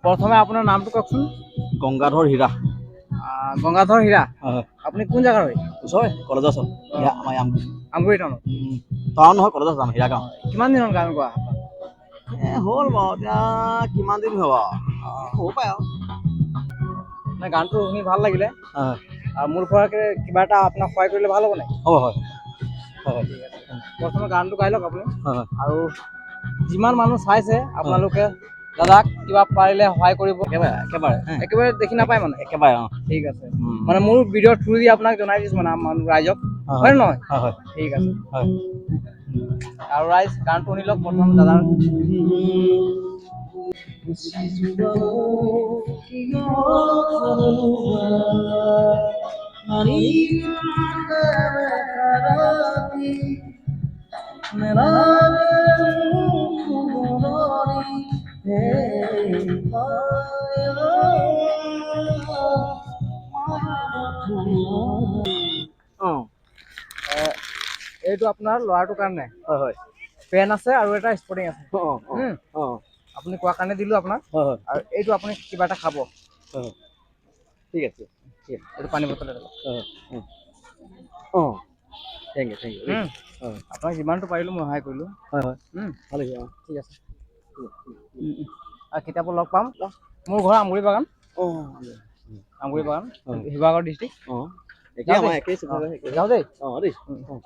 প্ৰথমে আপোনাৰ নামটো কওকচোন। গংগাধৰ হীৰা। গংগাধৰ হীৰা। হয়। আপুনি কোন জেগাৰ হয়? ওচৰৰে কলেজ ওচৰ আমাৰ আমগুৰি টাউনত। টাউন নহয় কলেজ যাম হীৰা গাঁও। কিমান দিন হ'ল গান গোৱা? হ'ল বাৰু এতিয়া কিমান দিন হ'ব আৰু হ'ব পাৰে আৰু গানটো শুনি ভাল লাগিলে। হয় আৰু মোৰ পৰা কিবা এটা আপোনাক সহায় কৰিলে ভাল হ'ব নাই? হ'ব হয় হয় ঠিক আছে। প্ৰথমে গানটো গাই লওক আপুনি। হয় আৰু যিমান মানুহ চাইছে আপোনালোকে দাদাক কিবা পাৰিলে সহায় কৰিব। একেবাৰে দেখি নাপায় মানে। একেবাৰে অঁ ঠিক আছে। মানে মোৰ ভিডিঅ'ৰ থ্ৰু দি আপোনাক জনাই দিছোঁ মানে ৰাইজক, হয় নে নহয়? হয় ঠিক আছে। হয়। আৰু ৰাইজ গানটো শুনি লওক প্ৰথম দাদাৰ। এইটো আপোনাৰ ল'ৰাটোৰ কাৰণে। হয় হয়। পেন আছে আৰু এটা স্পৰ্টিং আছে। অঁ আপুনি কোৱা কাৰণে দিলোঁ আপোনাক। হয় হয়। আৰু এইটো আপুনি কিবা এটা খাব। হয় ঠিক আছে। এইটো পানী বটল এটা লওক। অঁ থেংক ইউ হয় আপোনাক যিমানটো পাৰিলোঁ মই সহায় কৰিলোঁ। হয় হয় ভাল লাগিছে অঁ ঠিক আছে। আৰু কেতিয়াবা লগ পাম। মোৰ ঘৰ আমগুৰি বাগান। অঁ আমগুৰি বাগান, শিৱসাগৰ ডিষ্ট্ৰিক্ট। অঁ একেই আমাৰ একেই যাওঁ দেই। অঁ দেই অঁ।